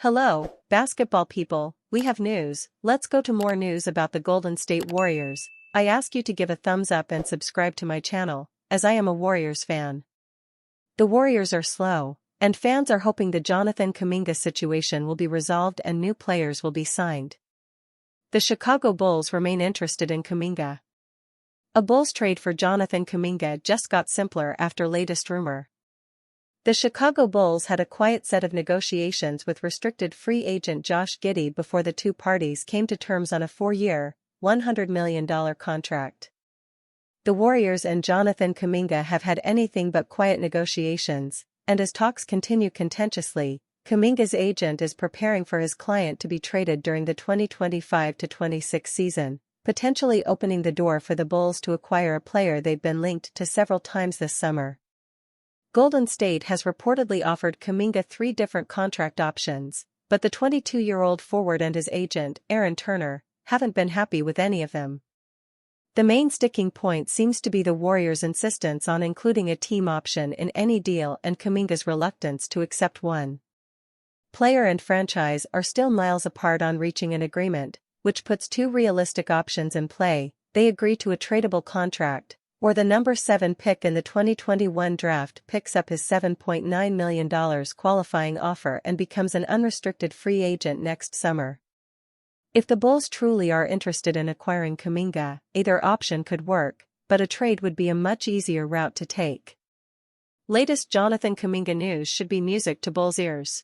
Hello, basketball people, we have news. Let's go to more news about the Golden State Warriors. I ask you to give a thumbs up and subscribe to my channel, as I am a Warriors fan. The Warriors are slow, and fans are hoping the Jonathan Kuminga situation will be resolved and new players will be signed. The Chicago Bulls remain interested in Kuminga. A Bulls trade for Jonathan Kuminga just got simpler after latest rumor. The Chicago Bulls had a quiet set of negotiations with restricted free agent Josh Giddey before the two parties came to terms on a 4-year, $100 million contract. The Warriors and Jonathan Kuminga have had anything but quiet negotiations, and as talks continue contentiously, Kuminga's agent is preparing for his client to be traded during the 2025-26 season, potentially opening the door for the Bulls to acquire a player they've been linked to several times this summer. Golden State has reportedly offered Kuminga 3 different contract options, but the 22-year-old forward and his agent, Aaron Turner, haven't been happy with any of them. The main sticking point seems to be the Warriors' insistence on including a team option in any deal and Kuminga's reluctance to accept one. Player and franchise are still miles apart on reaching an agreement, which puts 2 realistic options in play. They agree to a tradable contract, or the number 7 pick in the 2021 draft picks up his $7.9 million qualifying offer and becomes an unrestricted free agent next summer. If the Bulls truly are interested in acquiring Kuminga, either option could work, but a trade would be a much easier route to take. Latest Jonathan Kuminga news should be music to Bulls' ears.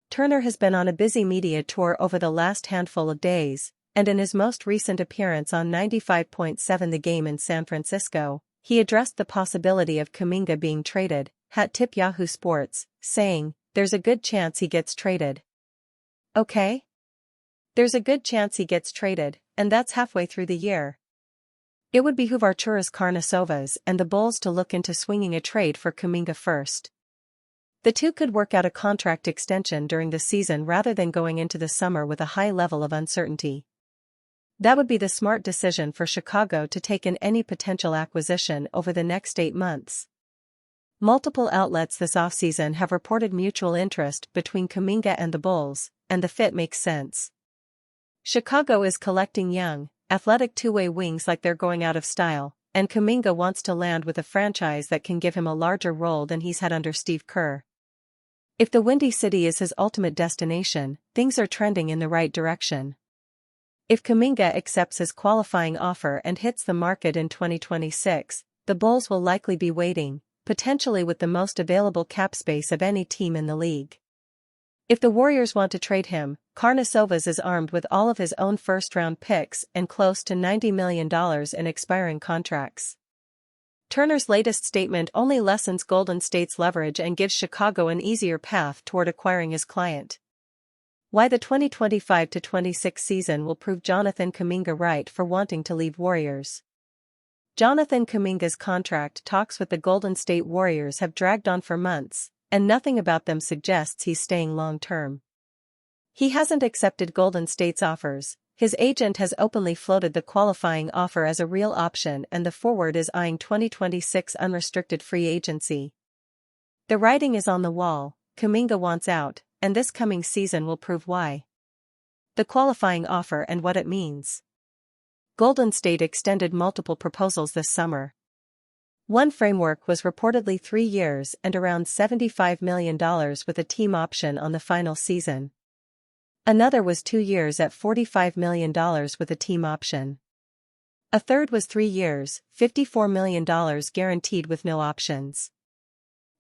Turner has been on a busy media tour over the last handful of days, and in his most recent appearance on 95.7 The Game in San Francisco, he addressed the possibility of Kuminga being traded, hat tip Yahoo Sports, saying, "There's a good chance he gets traded." Okay? There's a good chance he gets traded, and that's halfway through the year. It would behoove Arturas Karnisovas and the Bulls to look into swinging a trade for Kuminga first. The two could work out a contract extension during the season rather than going into the summer with a high level of uncertainty. That would be the smart decision for Chicago to take in any potential acquisition over the next 8 months. Multiple outlets this offseason have reported mutual interest between Kuminga and the Bulls, and the fit makes sense. Chicago is collecting young, athletic two-way wings like they're going out of style, and Kuminga wants to land with a franchise that can give him a larger role than he's had under Steve Kerr. If the Windy City is his ultimate destination, things are trending in the right direction. If Kuminga accepts his qualifying offer and hits the market in 2026, the Bulls will likely be waiting, potentially with the most available cap space of any team in the league. If the Warriors want to trade him, Karnisovas is armed with all of his own first-round picks and close to $90 million in expiring contracts. Turner's latest statement only lessens Golden State's leverage and gives Chicago an easier path toward acquiring his client. Why the 2025-26 season will prove Jonathan Kuminga right for wanting to leave Warriors. Jonathan Kuminga's contract talks with the Golden State Warriors have dragged on for months, and nothing about them suggests he's staying long-term. He hasn't accepted Golden State's offers. His agent has openly floated the qualifying offer as a real option, and the forward is eyeing 2026 unrestricted free agency. The writing is on the wall. Kuminga wants out, and this coming season will prove why. The qualifying offer and what it means. Golden State extended multiple proposals this summer. One framework was reportedly 3 years and around $75 million with a team option on the final season. Another was 2 years at $45 million with a team option. A third was 3 years, $54 million guaranteed with no options.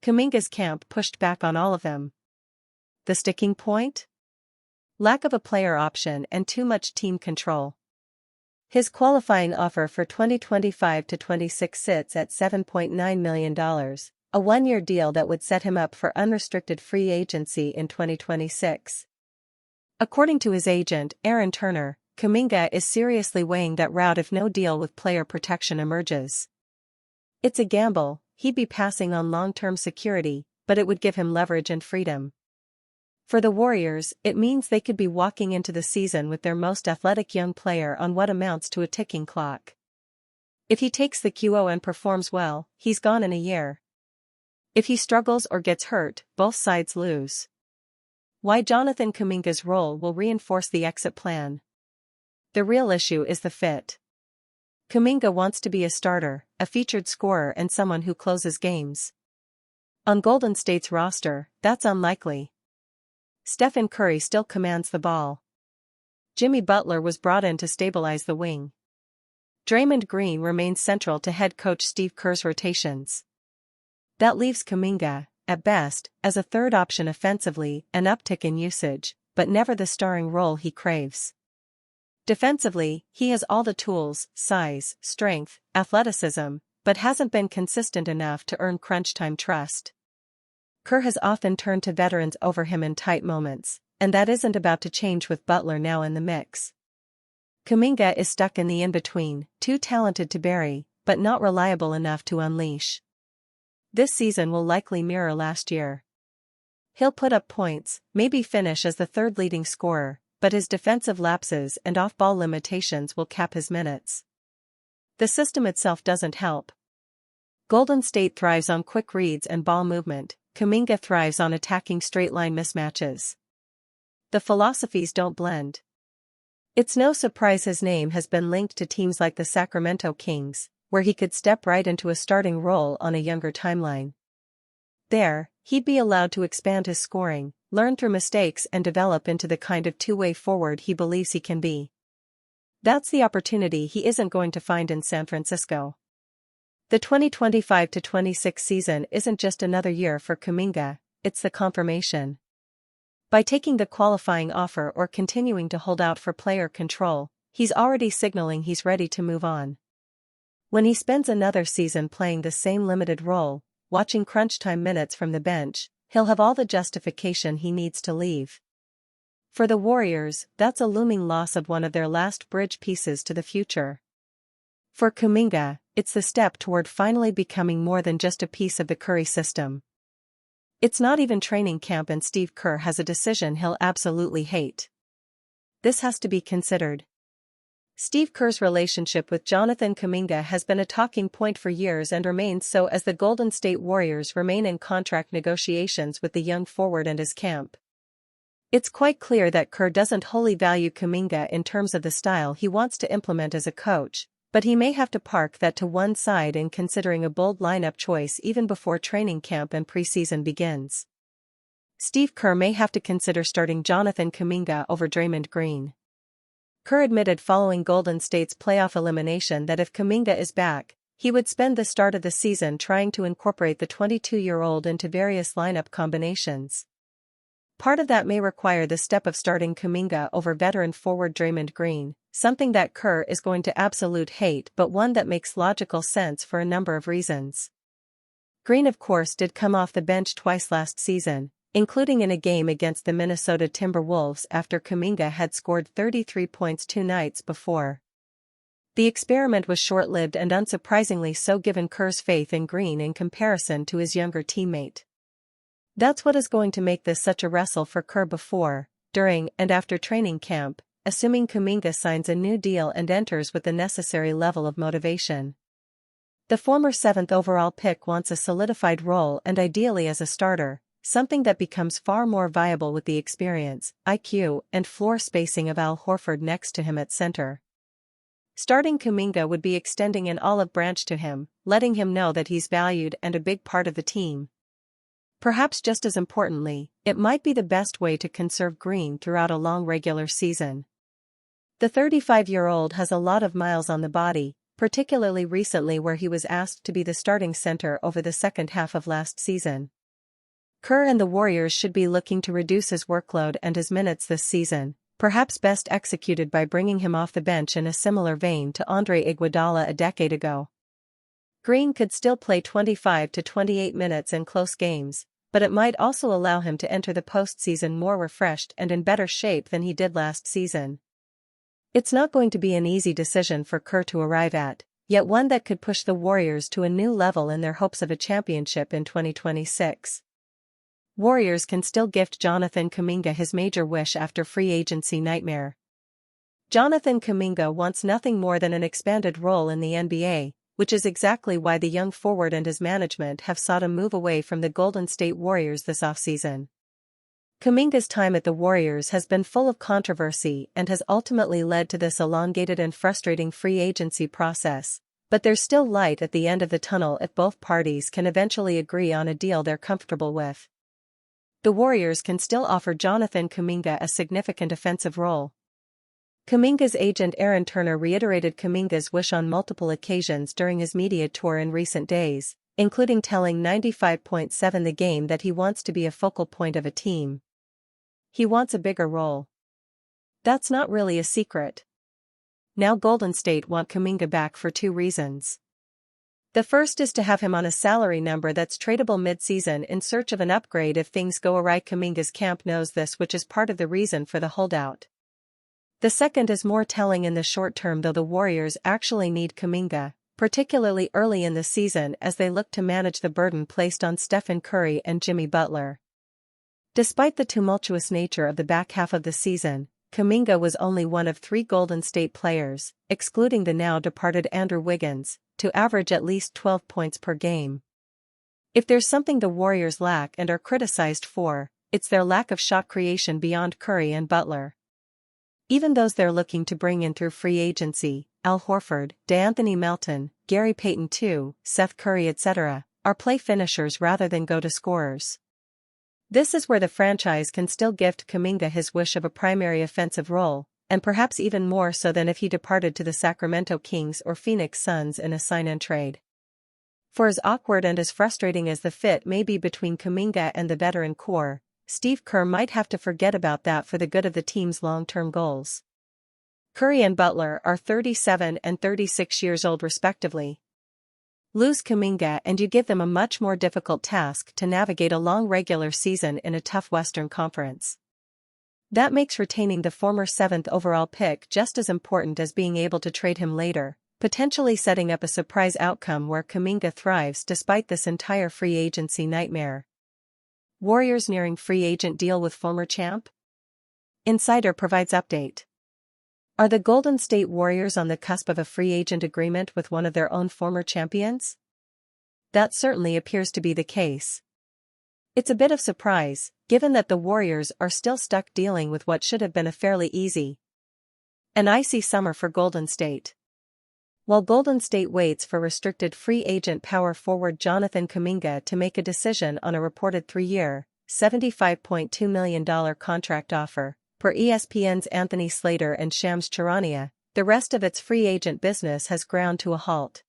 Kuminga's camp pushed back on all of them. The sticking point? Lack of a player option and too much team control. His qualifying offer for 2025-26 sits at $7.9 million, a 1-year deal that would set him up for unrestricted free agency in 2026. According to his agent, Aaron Turner, Kuminga is seriously weighing that route if no deal with player protection emerges. It's a gamble. He'd be passing on long-term security, but it would give him leverage and freedom. For the Warriors, it means they could be walking into the season with their most athletic young player on what amounts to a ticking clock. If he takes the QO and performs well, he's gone in a year. If he struggles or gets hurt, both sides lose. Why Jonathan Kuminga's role will reinforce the exit plan. The real issue is the fit. Kuminga wants to be a starter, a featured scorer and someone who closes games. On Golden State's roster, that's unlikely. Stephen Curry still commands the ball. Jimmy Butler was brought in to stabilize the wing. Draymond Green remains central to head coach Steve Kerr's rotations. That leaves Kuminga, at best, as a third option offensively, an uptick in usage, but never the starring role he craves. Defensively, he has all the tools, size, strength, athleticism, but hasn't been consistent enough to earn crunch-time trust. Kerr has often turned to veterans over him in tight moments, and that isn't about to change with Butler now in the mix. Kuminga is stuck in the in-between, too talented to bury, but not reliable enough to unleash. This season will likely mirror last year. He'll put up points, maybe finish as the third leading scorer, but his defensive lapses and off-ball limitations will cap his minutes. The system itself doesn't help. Golden State thrives on quick reads and ball movement, Kuminga thrives on attacking straight-line mismatches. The philosophies don't blend. It's no surprise his name has been linked to teams like the Sacramento Kings, where he could step right into a starting role on a younger timeline. There, he'd be allowed to expand his scoring, learn through mistakes and develop into the kind of two-way forward he believes he can be. That's the opportunity he isn't going to find in San Francisco. The 2025-26 season isn't just another year for Kuminga, it's the confirmation. By taking the qualifying offer or continuing to hold out for player control, he's already signaling he's ready to move on. When he spends another season playing the same limited role, watching crunch time minutes from the bench, he'll have all the justification he needs to leave. For the Warriors, that's a looming loss of one of their last bridge pieces to the future. For Kuminga, it's the step toward finally becoming more than just a piece of the Curry system. It's not even training camp and Steve Kerr has a decision he'll absolutely hate. This has to be considered. Steve Kerr's relationship with Jonathan Kuminga has been a talking point for years and remains so as the Golden State Warriors remain in contract negotiations with the young forward and his camp. It's quite clear that Kerr doesn't wholly value Kuminga in terms of the style he wants to implement as a coach, but he may have to park that to one side in considering a bold lineup choice even before training camp and preseason begins. Steve Kerr may have to consider starting Jonathan Kuminga over Draymond Green. Kerr admitted following Golden State's playoff elimination that if Kuminga is back, he would spend the start of the season trying to incorporate the 22-year-old into various lineup combinations. Part of that may require the step of starting Kuminga over veteran forward Draymond Green, something that Kerr is going to absolute hate but one that makes logical sense for a number of reasons. Green of course did come off the bench twice last season, including in a game against the Minnesota Timberwolves after Kuminga had scored 33 points 2 nights before. The experiment was short-lived and unsurprisingly so given Kerr's faith in Green in comparison to his younger teammate. That's what is going to make this such a wrestle for Kerr before, during and after training camp, assuming Kuminga signs a new deal and enters with the necessary level of motivation. The former 7th overall pick wants a solidified role and ideally as a starter, something that becomes far more viable with the experience, IQ, and floor spacing of Al Horford next to him at center. Starting Kuminga would be extending an olive branch to him, letting him know that he's valued and a big part of the team. Perhaps just as importantly, it might be the best way to conserve Green throughout a long regular season. The 35-year-old has a lot of miles on the body, particularly recently where he was asked to be the starting center over the second half of last season. Kerr and the Warriors should be looking to reduce his workload and his minutes this season, perhaps best executed by bringing him off the bench in a similar vein to Andre Iguodala a decade ago. Green could still play 25 to 28 minutes in close games, but it might also allow him to enter the postseason more refreshed and in better shape than he did last season. It's not going to be an easy decision for Kerr to arrive at, yet one that could push the Warriors to a new level in their hopes of a championship in 2026. Warriors can still gift Jonathan Kuminga his major wish after free agency nightmare. Jonathan Kuminga wants nothing more than an expanded role in the NBA, which is exactly why the young forward and his management have sought a move away from the Golden State Warriors this offseason. Kuminga's time at the Warriors has been full of controversy and has ultimately led to this elongated and frustrating free agency process, but there's still light at the end of the tunnel if both parties can eventually agree on a deal they're comfortable with. The Warriors can still offer Jonathan Kuminga a significant offensive role. Kuminga's agent Aaron Turner reiterated Kuminga's wish on multiple occasions during his media tour in recent days, including telling 95.7 The Game that he wants to be a focal point of a team. He wants a bigger role. That's not really a secret. Now Golden State want Kuminga back for two reasons. The first is to have him on a salary number that's tradable mid-season in search of an upgrade if things go awry. Kuminga's camp knows this, which is part of the reason for the holdout. The second is more telling in the short term, though the Warriors actually need Kuminga, particularly early in the season as they look to manage the burden placed on Stephen Curry and Jimmy Butler. Despite the tumultuous nature of the back half of the season, Kuminga was only one of 3 Golden State players, excluding the now departed Andrew Wiggins, to average at least 12 points per game. If there's something the Warriors lack and are criticized for, it's their lack of shot creation beyond Curry and Butler. Even those they're looking to bring in through free agency, Al Horford, DeAnthony Melton, Gary Payton II, Seth Curry etc., are play finishers rather than go-to scorers. This is where the franchise can still gift Kuminga his wish of a primary offensive role, and perhaps even more so than if he departed to the Sacramento Kings or Phoenix Suns in a sign-and-trade. For as awkward and as frustrating as the fit may be between Kuminga and the veteran core, Steve Kerr might have to forget about that for the good of the team's long-term goals. Curry and Butler are 37 and 36 years old respectively. Lose Kuminga and you give them a much more difficult task to navigate a long regular season in a tough Western Conference. That makes retaining the former 7th overall pick just as important as being able to trade him later, potentially setting up a surprise outcome where Kuminga thrives despite this entire free agency nightmare. Warriors nearing free agent deal with former champ? Insider provides update. Are the Golden State Warriors on the cusp of a free agent agreement with one of their own former champions? That certainly appears to be the case. It's a bit of surprise, given that the Warriors are still stuck dealing with what should have been a fairly easy and icy summer for Golden State. While Golden State waits for restricted free agent power forward Jonathan Kuminga to make a decision on a reported 3-year, $75.2 million contract offer, per ESPN's Anthony Slater and Shams Charania, the rest of its free agent business has ground to a halt.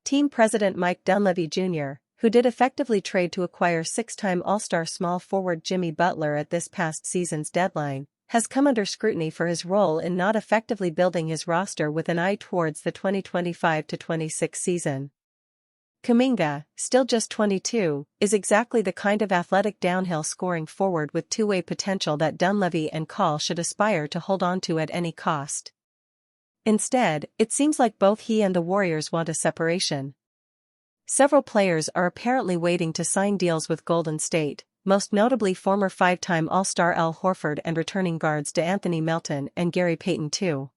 Team president Mike Dunleavy Jr., who did effectively trade to acquire 6-time All-Star small forward Jimmy Butler at this past season's deadline, has come under scrutiny for his role in not effectively building his roster with an eye towards the 2025-26 season. Kuminga, still just 22, is exactly the kind of athletic downhill scoring forward with two-way potential that Dunleavy and Call should aspire to hold on to at any cost. Instead, it seems like both he and the Warriors want a separation. Several players are apparently waiting to sign deals with Golden State, most notably former 5-time All-Star Al Horford and returning guards DeAnthony Melton and Gary Payton II.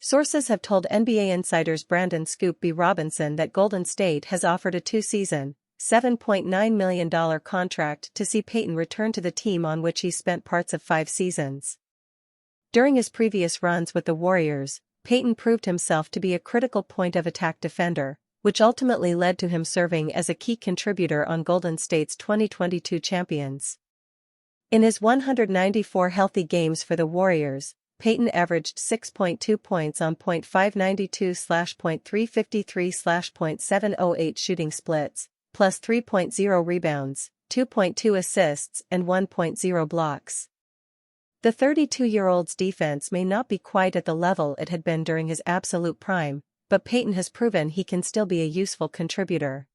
Sources have told NBA insiders Brandon "Scoop" B. Robinson that Golden State has offered a 2-season, $7.9 million contract to see Payton return to the team on which he spent parts of 5 seasons. During his previous runs with the Warriors, Payton proved himself to be a critical point of attack defender, which ultimately led to him serving as a key contributor on Golden State's 2022 champions. In his 194 healthy games for the Warriors, Payton averaged 6.2 points on .592/.353/.708 shooting splits, plus 3.0 rebounds, 2.2 assists and 1.0 blocks. The 32-year-old's defense may not be quite at the level it had been during his absolute prime, but Payton has proven he can still be a useful contributor.